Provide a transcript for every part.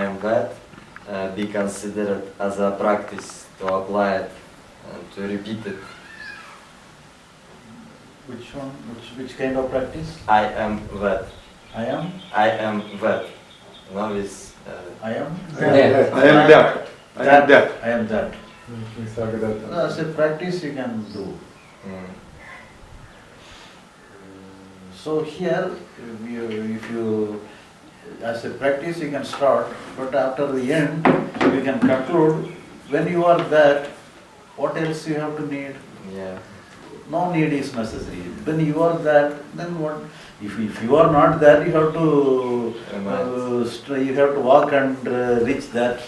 am that be considered as a practice to apply it and to repeat it? Which one? Which kind of practice? I am that. I am? I am that. Now is I am? That. I am that. I am that. I am that. As a practice you can do. So here, if you, as a practice you can start, but after the end, you can conclude, when you are that, what else you have to need? yeah. No need is necessary. When you are that, then what? If you are not that, you have to walk and reach that.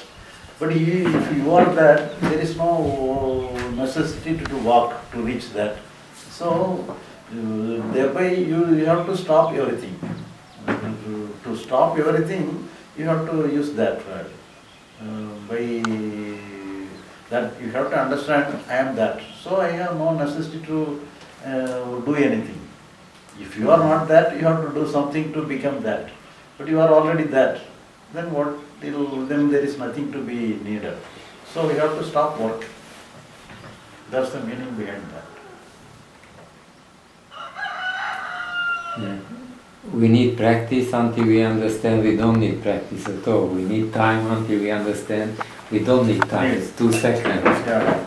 But if you are that, there is no necessity to walk to reach that. So thereby you have to stop everything. To stop everything, you have to use that. By that you have to understand, I am that. So I have no necessity to do anything. If you are not that, you have to do something to become that. But you are already that. Then what? Then there is nothing to be needed. So we have to stop work. That's the meaning behind that. Yeah. We need practice until we understand we don't need practice at all. We need time until we understand we don't need time. It's 2 seconds. Yeah.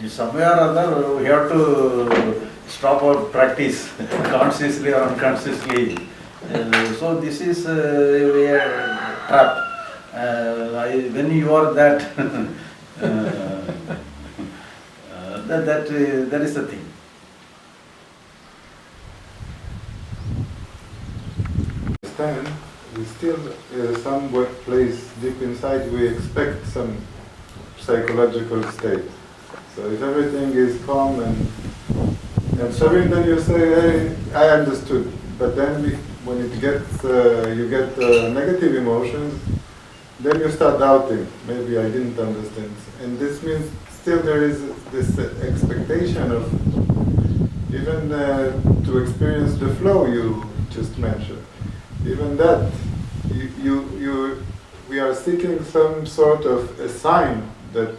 Somewhere or other, we have to stop our practice, consciously or unconsciously. So this is a trap. When you are that, that is the thing. Understand, we still, some place deep inside, we expect some psychological state. So if everything is calm and serene, then you say, hey, I understood. But then when it gets, you get negative emotions, then you start doubting. Maybe I didn't understand. And this means still there is this expectation of even to experience the flow you just mentioned. Even that, we are seeking some sort of a sign that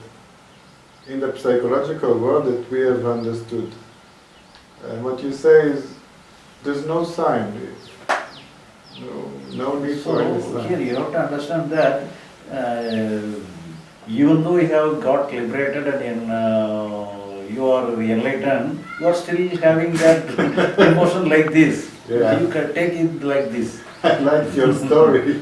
in the psychological world that we have understood. And what you say is, there's no sign. No need for any So sign. here you have to understand that even though you have got liberated and you are enlightened, you are still having that emotion like this. Yeah. You can take it like this. I like your story.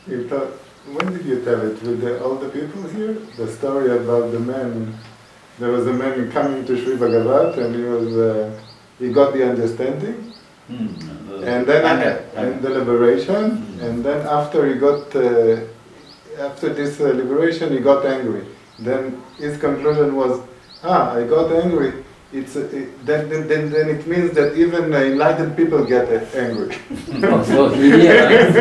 You thought, when did you tell it? With all the people here? The story about the man. There was a man coming to Sri Bagavath and he got the understanding. And then and the liberation. And then after he got, after this liberation, he got angry. Then his conclusion was, I got angry. Then it means that even enlightened people get angry. So he realized.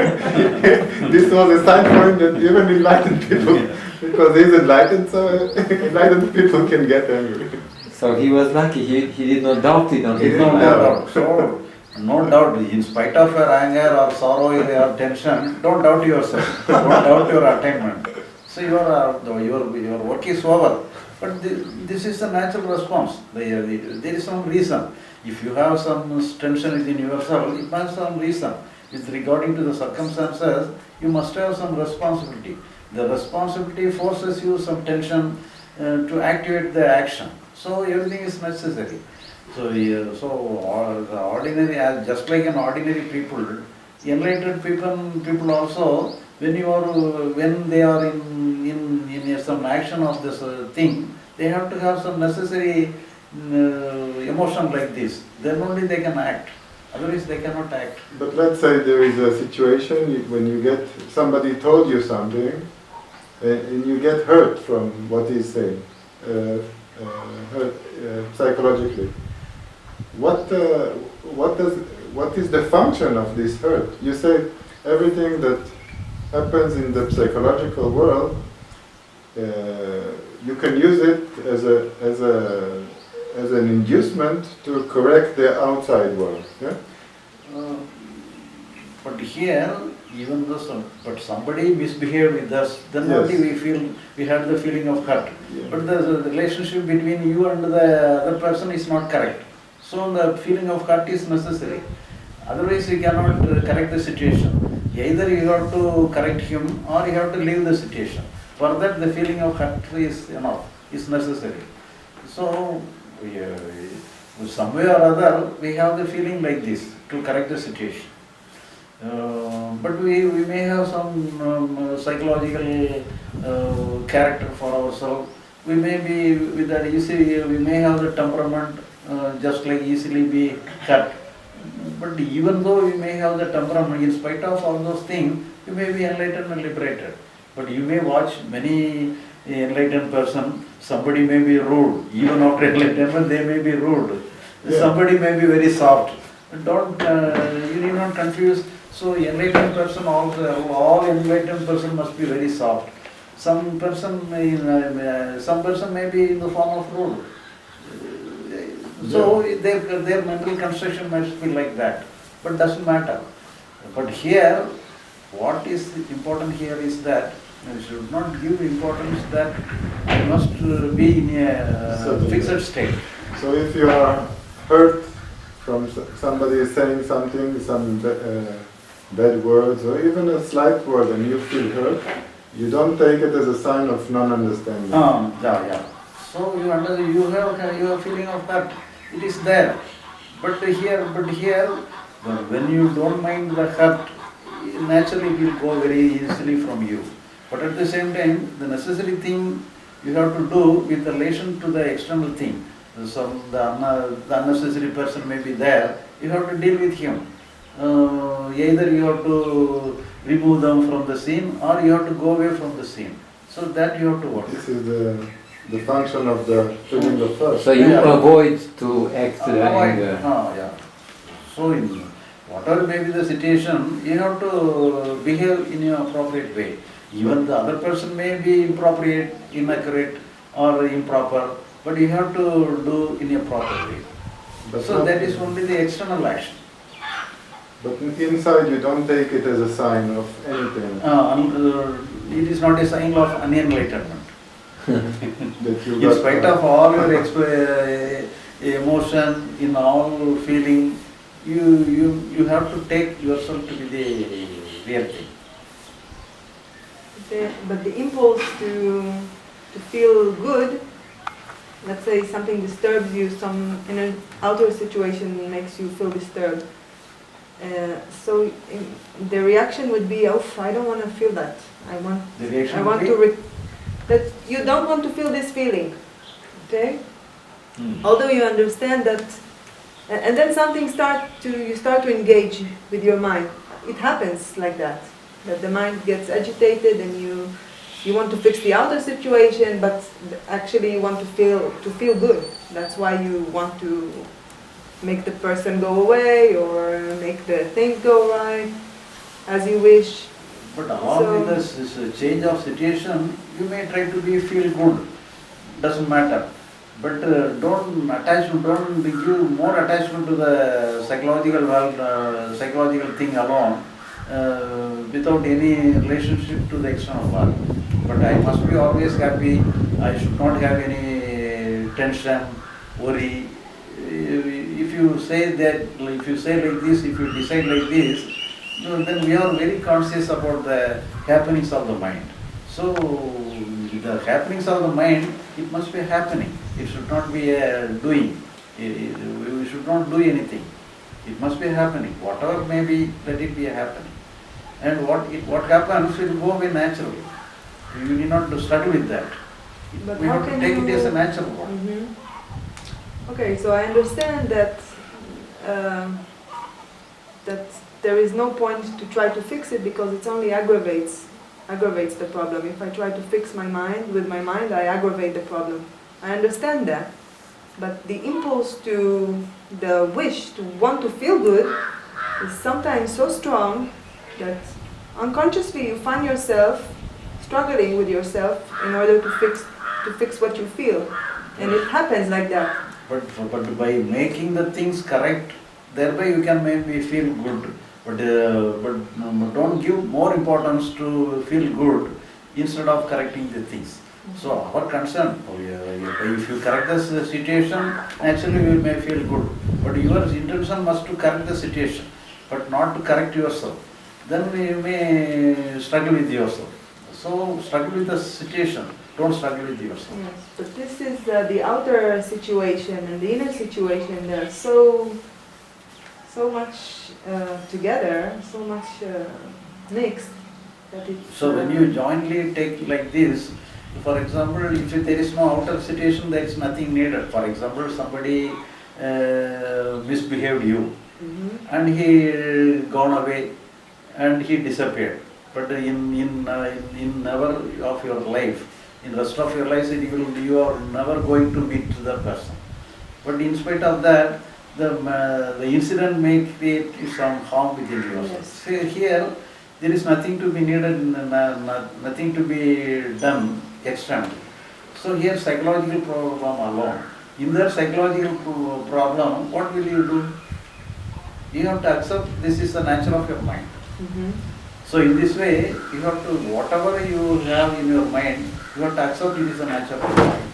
This was a sign for him that even enlightened people, because he's enlightened, so enlightened people can get angry. So he was lucky, he did not doubt it on his No own. doubt. So, no doubt, in spite of your anger or sorrow or tension, don't doubt yourself. Don't doubt your attainment. So your work is over. But this is the natural response. There is some reason. If you have some tension within yourself, it must have some reason. With regarding to the circumstances, you must have some responsibility. The responsibility forces you some tension to activate the action. So everything is necessary. So the ordinary, just like an ordinary people, enlightened people also, when they are in some action of this thing, they have to have some necessary emotion like this. Then only they can act. Otherwise they cannot act. But let's say there is a situation when you get, somebody told you something, and you get hurt from what he's saying, hurt psychologically. What is the function of this hurt? You say everything that happens in the psychological world, you can use it as an inducement to correct the outside world. Yeah? But here, even though but somebody misbehaved with us, then Yes. only we feel, we had the feeling of hurt. Yeah. But the relationship between you and the other person is not correct. So the feeling of hurt is necessary. Otherwise you cannot correct the situation. Either you have to correct him or you have to leave the situation. For that the feeling of hurt is enough, is necessary. So some way or other we have the feeling like this to correct the situation. But we may have some psychological character for ourselves. We may be with that easy, we may have the temperament just like easily be hurt. But even though we may have the temperament, in spite of all those things, you may be enlightened and liberated. But you may watch many enlightened person, somebody may be rude. Even after enlightenment, they may be rude. Yeah. Somebody may be very soft. Don't, you need not confuse. So enlightened person, all enlightened person must be very soft. Some person may be in the form of rude. So their mental construction must be like that, but doesn't matter. But here, what is important here is that you should not give importance that I must be in a fixed state. So if you are hurt from somebody saying something, some bad words, or even a slight word, and you feel hurt, you don't take it as a sign of non-understanding. Yeah. So you have a feeling of that. It is there. But here, when you don't mind the hurt, naturally it will go very easily from you. But at the same time, the necessary thing you have to do with relation to the external thing. The unnecessary person may be there, you have to deal with him. Either you have to remove them from the scene or you have to go away from the scene. So that you have to work. This is the function of the feeling of first. So you avoid to act anger. So in whatever may be the situation, you have to behave in an appropriate way. Even the other person may be inappropriate, inaccurate or improper, but you have to do in a proper way. But So that is only the external action. But inside you don't take it as a sign of anything. It is not a sign of unenlightenment. That you In got spite of all your emotion, in all feeling, you have to take yourself to be the real thing. But the impulse to feel good, let's say something disturbs you, in an outer situation makes you feel disturbed. So the reaction would be, oh, I don't want to feel that. The reaction I want would be? that you don't want to feel this feeling, okay? Although you understand that, and then you start to engage with your mind. It happens like that the mind gets agitated and you want to fix the outer situation, but actually you want to feel good. That's why you want to make the person go away or make the things go right as you wish. But along with this change of situation, you may try to feel good. Doesn't matter. But don't give more attachment to the psychological thing alone without any relationship to the external world. But I must be always happy. I should not have any tension, worry. If you say like this, if you decide like this, then we are very conscious about the happenings of the mind. So the happenings of the mind, it must be happening. It should not be doing. We should not do anything. It must be happening. Whatever may be, let it be happening. And what happens will go away naturally. You need not to struggle with that. But We how have to can take it you- as a natural one. Okay, so I understand that there is no point to try to fix it because it only aggravates the problem. If I try to fix my mind with my mind, I aggravate the problem. I understand that. But the impulse the wish to want to feel good is sometimes so strong that unconsciously you find yourself struggling with yourself in order to fix what you feel. And it happens like that. But by making the things correct, thereby you can maybe feel good. but don't give more importance to feel good instead of correcting the things. So our concern, if you correct the situation, naturally you may feel good. But your intention must to correct the situation, but not to correct yourself. Then you may struggle with yourself. So struggle with the situation, don't struggle with yourself. Yes, but this is the outer situation and the inner situation. They are so much together, so much mixed that it's. So when you jointly take like this, for example, if there is no outer situation, there is nothing needed. For example, somebody misbehaved you, and he gone away, and he disappeared. But in never of your life, in rest of your life, you are never going to meet the person. But in spite of that, the incident may create some harm within yourself. Yes. So here, there is nothing to be needed, nothing to be done externally. So here psychological problem alone. In that psychological problem, what will you do? You have to accept this is the nature of your mind. So in this way, you have to, whatever you have in your mind, you have to accept it is the nature of your mind.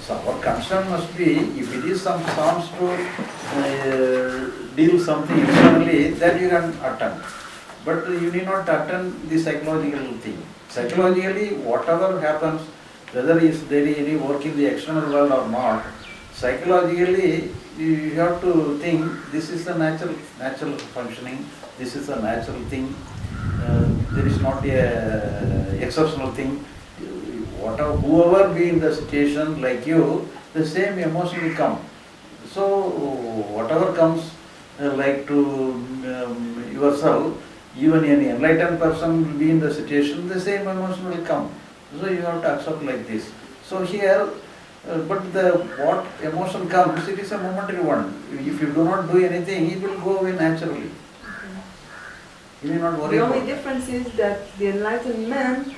So our concern must be, if it is some chance to deal something externally, that you can attempt. But you need not attempt the psychological thing. Psychologically, whatever happens, whether is there any work in the external world or not, psychologically you have to think this is the natural functioning, this is a natural thing, there is not a exceptional thing. Whatever, whoever be in the situation like you, the same emotion will come. So whatever comes like to yourself, even any enlightened person will be in the situation, the same emotion will come. So you have to accept like this. So here, but what emotion comes, it is a momentary one. If you do not do anything, it will go away naturally. You need not worry The about only difference is that the enlightened man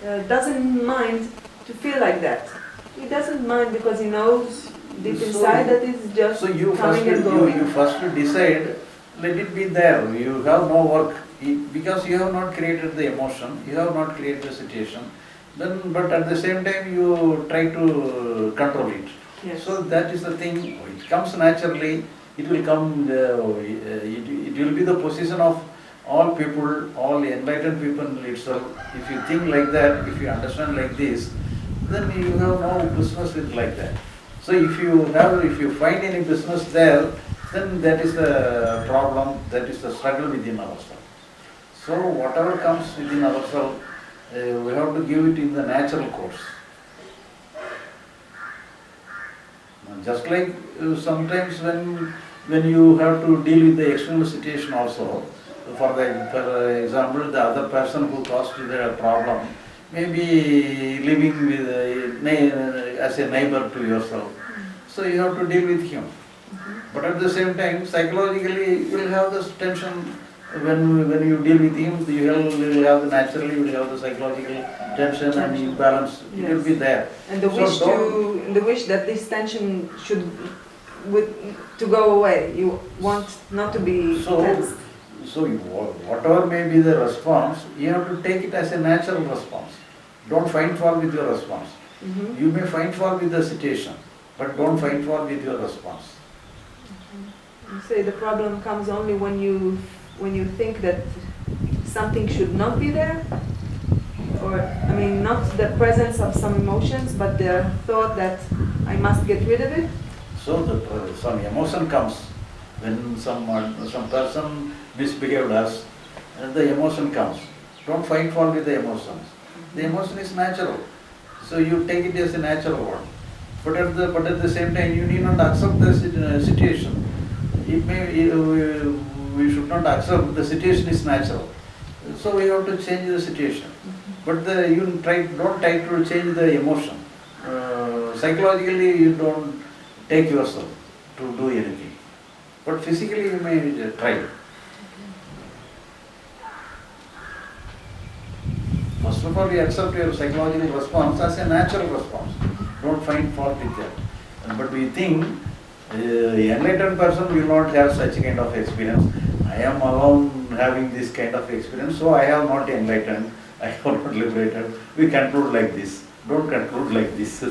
doesn't mind to feel like that. He doesn't mind because he knows deep inside that it's just So you coming and going. you first decide, let it be there. You have no work because you have not created the emotion, you have not created the situation. Then, but at the same time, you try to control it. Yes. So that is the thing. It comes naturally. It will come. It will be the position of all people, all enlightened people itself. If you think like that, if you understand like this, then you have no business with like that. So if you find any business there, then that is the problem, that is the struggle within ourselves. So whatever comes within ourselves, we have to give it in the natural course. Just like sometimes when you have to deal with the external situation also, for example, the other person who caused you the problem may be living with as a neighbor to yourself. So you have to deal with him. But at the same time, psychologically, you will have this tension when you deal with him. You will have naturally, you will have the psychological tension and imbalance. It will be there. And the wish that this tension should to go away. You want not to be tense. So whatever may be the response, you have to take it as a natural response. Don't find fault with your response. You may find fault with the situation, but don't find fault with your response. You say the problem comes only when you think that something should not be there, or I mean, not the presence of some emotions, but the thought that I must get rid of it. So some emotion comes when some person misbehaved us, and the emotion comes. Don't find fault with the emotions. The emotion is natural, so you take it as a natural one. But at the same time, you need not accept the situation. We should not accept the situation is natural. So we have to change the situation. But don't try to change the emotion. Psychologically, you don't take yourself to do anything. But physically, you may try. First of all, you accept your psychological response as a natural response. Don't find fault with that. But we think the enlightened person will not have such kind of experience. I am alone having this kind of experience, so I have not enlightened, I have not liberated. We conclude like this. Don't conclude like this.